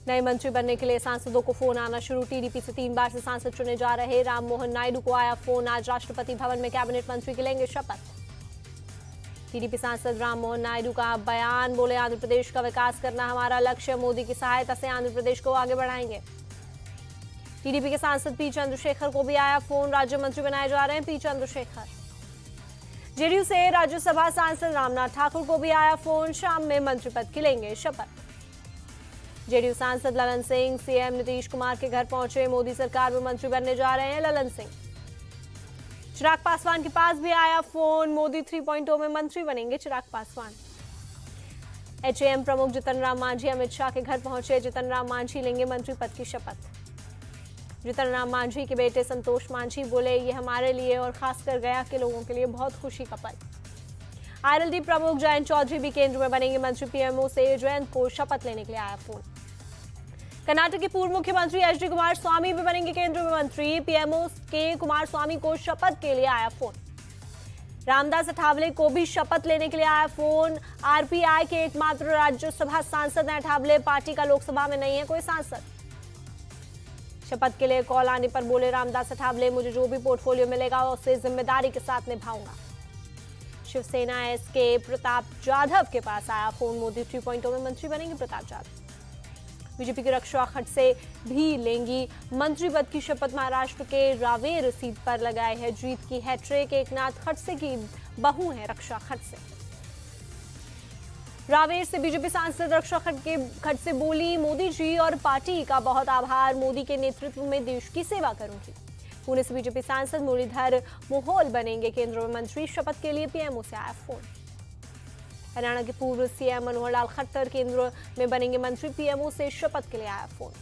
नए मंत्री बनने के लिए सांसदों को फोन आना शुरू। टीडीपी से 3 बार से सांसद चुने जा रहे राम मोहन नायडू को आया फोन। आज राष्ट्रपति भवन में कैबिनेट मंत्री की लेंगे शपथ। टीडीपी सांसद राम मोहन नायडू का बयान, बोले आंध्र प्रदेश का विकास करना हमारा लक्ष्य, मोदी की सहायता से आंध्र प्रदेश को आगे बढ़ाएंगे। टीडीपी के सांसद पी चंद्रशेखर को भी आया फोन। राज्य मंत्री बनाए जा रहे हैं पी चंद्रशेखर। जेडीयू से राज्यसभा सांसद रामनाथ ठाकुर को भी आया फोन। शाम में मंत्री पद की लेंगे शपथ। जेडीयू सांसद ललन सिंह सीएम नीतीश कुमार के घर पहुंचे। मोदी सरकार में मंत्री बनने जा रहे हैं ललन सिंह। चिराग पासवान के पास भी आया फोन। मोदी 3.0 में मंत्री बनेंगे चिराग पासवान। एचएएम प्रमुख जितन राम मांझी अमित शाह के घर पहुंचे। जितन राम मांझी लेंगे मंत्री पद की शपथ। जितन राम मांझी के बेटे संतोष मांझी बोले, ये हमारे लिए और खासकर गया के लोगों के लिए बहुत खुशी का पल। आईएलडी प्रमुख जयंत चौधरी भी केंद्र में बनेंगे मंत्री। पीएमओ से जयंत को शपथ लेने के लिए आया फोन। कर्नाटक के पूर्व मुख्यमंत्री एचडी कुमार स्वामी भी बनेंगे केंद्र में मंत्री। पीएमओ के कुमार स्वामी को शपथ के लिए आया फोन। रामदास अठावले को भी शपथ लेने के लिए आया फोन। आरपीआई के एकमात्र राज्यसभा सांसद हैं अठावले। पार्टी का लोकसभा में नहीं है कोई सांसद। शपथ के लिए कॉल आने पर बोले रामदास अठावले, मुझे जो भी पोर्टफोलियो मिलेगा उसे जिम्मेदारी के साथ निभाऊंगा। शिवसेना एसके प्रताप जाधव के पास आया फोन। मोदी 3.0 में मंत्री बनेंगे प्रताप जाधव। बीजेपी की रक्षा खड़से भी लेंगी मंत्री पद की शपथ। महाराष्ट्र के रावेर सीट पर लगाए है जीत की हैट्रिक। एकनाथ खड़से की बहू है रक्षा खड़से। रावेर से बीजेपी सांसद रक्षा खड़से बोली, मोदी जी और पार्टी का बहुत आभार, मोदी के नेतृत्व में देश की सेवा करूंगी। पुणे से बीजेपी सांसद मुरलीधर मोहोल बनेंगे केंद्र में मंत्री। शपथ के लिए पीएमओ से आया फोन। हरियाणा के पूर्व सीएम मनोहर लाल खट्टर केंद्र में बनेंगे मंत्री। पीएमओ से शपथ के लिए आया फोन।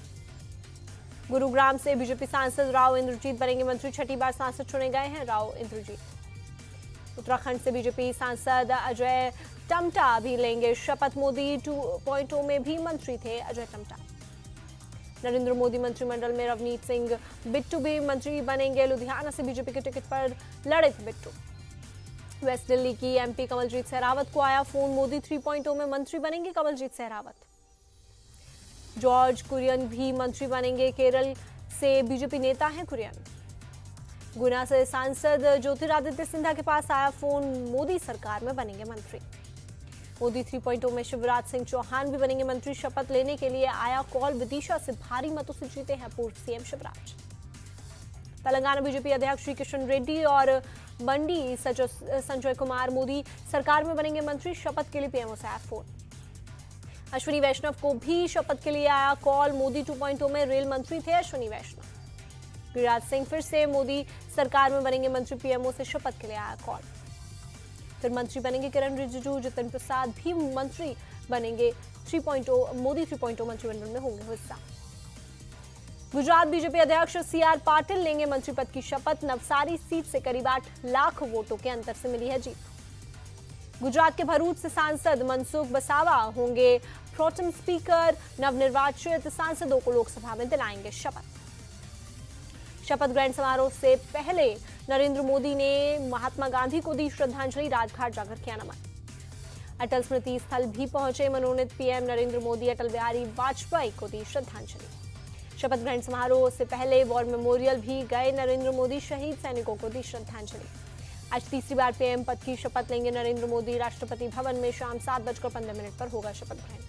गुरुग्राम से बीजेपी सांसद राव इंद्रजीत बनेंगे मंत्री। 6ठी बार सांसद चुने गए हैं राव इंद्रजीत। उत्तराखंड से बीजेपी सांसद अजय टमटा भी लेंगे शपथ। मोदी 2.0 में भी मंत्री थे अजय टमटा। नरेंद्र मोदी मंत्रिमंडल में रवनीत सिंह बिट्टू भी मंत्री बनेंगे। लुधियाना से बीजेपी के टिकट पर लड़े थे बिट्टू। वेस्ट दिल्ली की एमपी कमलजीत सहरावत को आया फोन। मोदी 3.0 में मंत्री बनेंगे कमलजीत सहरावत। जॉर्ज कुरियन भी मंत्री बनेंगे। केरल से बीजेपी नेता हैं कुरियन। गुना से सांसद ज्योतिरादित्य सिंधिया के पास आया फोन। मोदी सरकार में बनेंगे मंत्री। मोदी 3.0 में शिवराज सिंह चौहान भी बनेंगे मंत्री। शपथ लेने के लिए आया कॉल। विदिशा से भारी मतों से जीते हैं पूर्व सीएम शिवराज। तेलंगाना बीजेपी अध्यक्ष श्री किशन रेड्डी और बंडी संजय कुमार मोदी सरकार में बनेंगे मंत्री। शपथ के लिए पीएमओ से आया फोन। अश्विनी वैष्णव को भी शपथ के लिए आया कॉल। मोदी 2.0 में रेल मंत्री थे अश्विनी वैष्णव। गिरिराज सिंह फिर से मोदी सरकार में बनेंगे मंत्री। पीएमओ से शपथ के लिए आया कॉल। फिर मंत्री बनेंगे किरण रिजिजू। जितिन प्रसाद भी मंत्री बनेंगे। 3.0 मोदी 3.0 मंत्रिमंडल में होंगे हिस्सा। गुजरात बीजेपी अध्यक्ष सीआर पाटिल लेंगे मंत्री पद की शपथ। नवसारी सीट से करीब 8 लाख वोटों के अंतर से मिली है जीत। गुजरात के भरूच से सांसद मनसुख वसावा होंगे प्रोटेम स्पीकर। नवनिर्वाचित सांसदों को लोकसभा में दिलाएंगे शपथ। शपथ ग्रहण समारोह से पहले नरेंद्र मोदी ने महात्मा गांधी को दी श्रद्धांजलि। राजघाट जाकर किया नमन। अटल स्मृति स्थल भी पहुंचे मनोनीत पीएम नरेंद्र मोदी। अटल बिहारी वाजपेयी को दी श्रद्धांजलि। शपथ ग्रहण समारोह से पहले वॉर मेमोरियल भी गए नरेंद्र मोदी। शहीद सैनिकों को दी श्रद्धांजलि। आज तीसरी बार पीएम पद की शपथ लेंगे नरेंद्र मोदी। राष्ट्रपति भवन में शाम 7:15 पर होगा शपथ ग्रहण।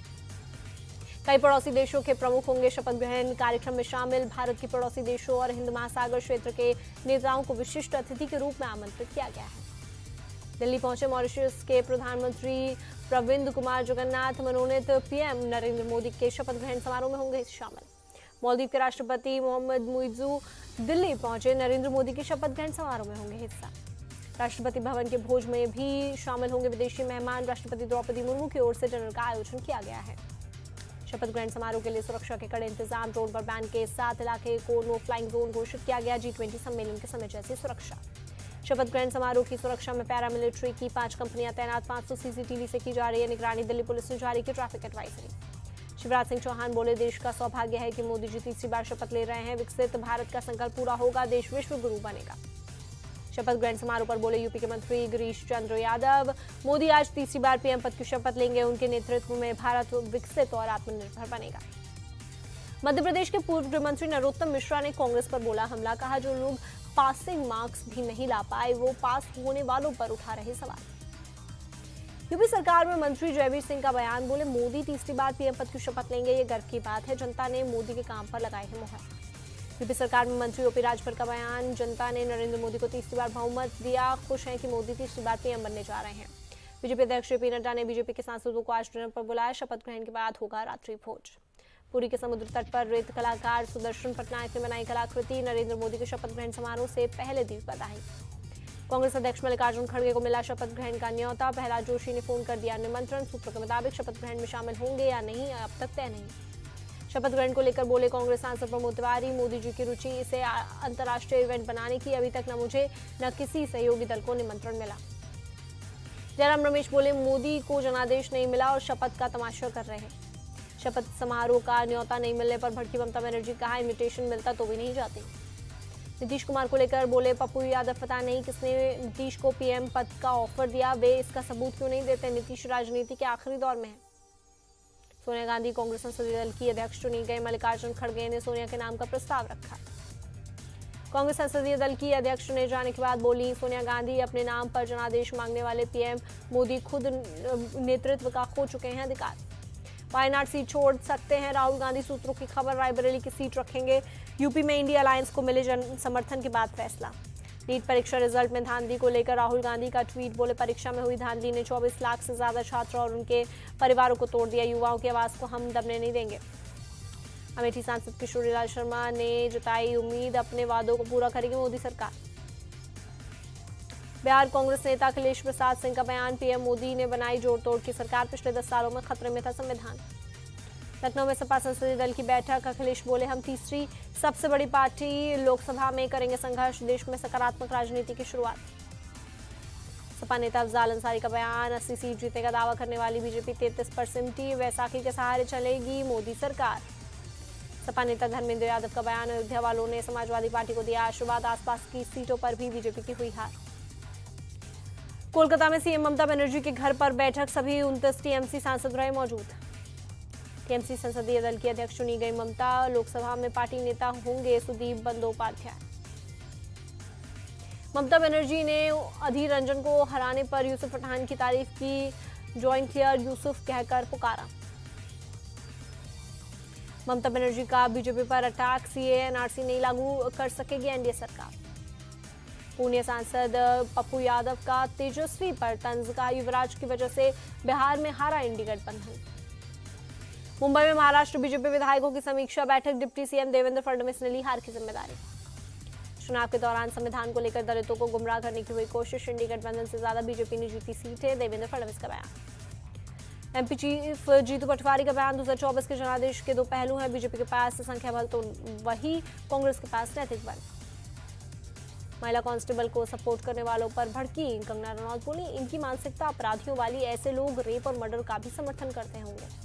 कई पड़ोसी देशों के प्रमुख होंगे शपथ ग्रहण कार्यक्रम में शामिल। भारत के पड़ोसी देशों और हिंद महासागर क्षेत्र के नेताओं को विशिष्ट अतिथि के रूप में आमंत्रित किया गया है। दिल्ली पहुंचे मॉरिशस के प्रधानमंत्री प्रविंद कुमार जगन्नाथ। मनोनीत पीएम नरेंद्र मोदी के शपथ ग्रहण समारोह में होंगे शामिल। मालदीव के राष्ट्रपति मोहम्मद मुइज़ू दिल्ली पहुंचे। नरेंद्र मोदी के शपथ ग्रहण समारोह में होंगे हिस्सा। राष्ट्रपति भवन के भोज में भी शामिल होंगे विदेशी मेहमान। राष्ट्रपति द्रौपदी मुर्मू की ओर से डिनर का आयोजन किया गया है। शपथ ग्रहण समारोह के लिए सुरक्षा के कड़े इंतजाम। रोड पर बैन के 7 इलाके को नो फ्लाइंग जोन घोषित किया गया। G20 सम्मेलन के समय जैसी सुरक्षा। शपथ ग्रहण समारोह की सुरक्षा में पैरामिलिट्री की 5 कंपनियां तैनात। 500 सीसीटीवी से की जा रही है निगरानी। दिल्ली पुलिस ने जारी की ट्रैफिक एडवाइजरी। शिवराज सिंह चौहान बोले, देश का सौभाग्य है कि मोदी जी तीसरी बार शपथ ले रहे हैं। विकसित भारत का संकल्प पूरा होगा, देश विश्व गुरु बनेगा। शपथ ग्रहण समारोह पर बोले यूपी के मंत्री गिरीश चंद्र यादव, मोदी आज तीसरी बार पीएम पद की शपथ लेंगे। उनके नेतृत्व में भारत विकसित और आत्मनिर्भर बनेगा। मध्य प्रदेश के पूर्व गृह मंत्री नरोत्तम मिश्रा ने कांग्रेस पर बोला हमला, कहा जो लोग पासिंग मार्क्स भी नहीं ला पाए वो पास होने वालों पर उठा रहे सवाल। यूपी सरकार में मंत्री जयवीर सिंह का बयान, बोले मोदी तीसरी बार पीएम पद की शपथ लेंगे, ये गर्व की बात है, जनता ने मोदी के काम पर लगाए हैं मुहर। यूपी सरकार में मंत्री ओपी राजभर का बयान, जनता ने नरेंद्र मोदी को तीसरी बार बहुमत दिया, खुश हैं कि मोदी तीसरी बार पीएम बनने जा रहे हैं। बीजेपी अध्यक्ष जेपी नड्डा ने बीजेपी के सांसदों को आज डिनर पर बुलाया, शपथ ग्रहण के बाद होगा रात्रि भोज। पुरी के समुद्र तट पर रेत कलाकार सुदर्शन पटनायक ने बनाई कलाकृति, नरेंद्र मोदी के शपथ ग्रहण समारोह से पहले दी बधाई। कांग्रेस अध्यक्ष मल्लिकार्जुन खड़गे को मिला शपथ ग्रहण का न्योता, प्रहलाद जोशी ने फोन कर दिया निमंत्रण, सूत्रों के मुताबिक शपथ ग्रहण में शामिल होंगे या नहीं अब तक तय नहीं। शपथ ग्रहण को लेकर बोले कांग्रेस सांसद प्रमोद तिवारी, मोदी जी की रुचि इसे अंतर्राष्ट्रीय इवेंट बनाने की, अभी तक न मुझे न किसी सहयोगी दल को निमंत्रण मिला। जयराम रमेश बोले मोदी को जनादेश नहीं मिला और शपथ का तमाशा कर रहे हैं। शपथ समारोह का न्योता नहीं मिलने पर भड़की ममता बनर्जी, कहा इन्विटेशन मिलता तो भी नहीं जाती। नीतीश कुमार को लेकर बोले पप्पू यादव, पता नहीं किसने नीतीश को पीएम पद का ऑफर दिया, वे इसका सबूत क्यों नहीं देते, नीतीश राजनीति के आखिरी दौर में है। सोनिया गांधी कांग्रेस संसदीय दल की अध्यक्ष चुनी गई, मल्लिकार्जुन खड़गे ने सोनिया के नाम का प्रस्ताव रखा। कांग्रेस संसदीय दल की अध्यक्ष चुने जाने के बाद बोली सोनिया गांधी, अपने नाम पर जनादेश मांगने वाले पीएम मोदी खुद नेतृत्व का खो चुके हैं अधिकार। वायनाड सीट छोड़ सकते हैं राहुल गांधी, सूत्रों की खबर, रायबरेली की सीट रखेंगे। यूपी में इंडिया अलायंस को मिले जन समर्थन के बाद फैसला। नीट परीक्षा रिजल्ट में धांधली को लेकर राहुल गांधी का ट्वीट, बोले परीक्षा में हुई धांधली ने 24 लाख से ज्यादा छात्र और उनके परिवारों को तोड़ दिया, युवाओं की आवाज को हम दबने नहीं देंगे। अमेठी सांसद किशोरीलाल शर्मा ने जताई उम्मीद, अपने वादों को पूरा करेगी मोदी सरकार। बिहार कांग्रेस नेता अखिलेश प्रसाद सिंह का बयान, पीएम मोदी ने बनाई जोड़ तोड़ की सरकार, पिछले 10 सालों में खतरे में था संविधान। लखनऊ में सपा संसदीय दल की बैठक, अखिलेश बोले हम तीसरी सबसे बड़ी पार्टी, लोकसभा में करेंगे संघर्ष, देश में सकारात्मक राजनीति की शुरुआत। सपा नेता अफजाल अंसारी का बयान, 80 सीट जीतने का दावा करने वाली बीजेपी 33 पर सिमटी, वैसाखी के सहारे चलेगी मोदी सरकार। सपा नेता धर्मेंद्र यादव का बयान, अयोध्या वालों ने समाजवादी पार्टी को दिया आशीर्वाद, आसपास की सीटों पर भी बीजेपी की हुई हार। कोलकाता में सीएम ममता बनर्जी के घर पर बैठक, सभी 29 टीएमसी सांसद रहे मौजूद। टीएमसी संसदीय दल की अध्यक्ष चुनी गई ममता, लोकसभा में पार्टी नेता होंगे सुदीप बंदोपाध्याय। ममता बनर्जी ने अधीर रंजन को हराने पर यूसुफ पठान की तारीफ की, जॉइंट क्लियर यूसुफ कहकर पुकारा। ममता बनर्जी का बीजेपी पर अटैक, सीए एनआरसी नहीं लागू कर सकेगी एनडीए सरकार। पूर्णिया सांसद पप्पू यादव का तेजस्वी पर तंज, का युवराज की वजह से बिहार में हारा इंडी गठबंधन। मुंबई में महाराष्ट्र बीजेपी विधायकों की समीक्षा बैठक, डिप्टी सीएम देवेंद्र फडणवीस ने ली हार की जिम्मेदारी। चुनाव के दौरान संविधान को लेकर दलितों को गुमराह करने की हुई कोशिश, इंडी गठबंधन से ज्यादा बीजेपी ने जीती सीटें, देवेंद्र फडणवीस का बयान। एमपी चीफ जीतू पटवारी का बयान, 2024 के जनादेश के दो पहलू हैं, बीजेपी के पास संख्या बल तो वही, कांग्रेस के पास नैतिक बल। महिला कांस्टेबल को सपोर्ट करने वालों पर भड़की कंगना रनौत, बोली इनकी मानसिकता अपराधियों वाली, ऐसे लोग रेप और मर्डर का भी समर्थन करते होंगे।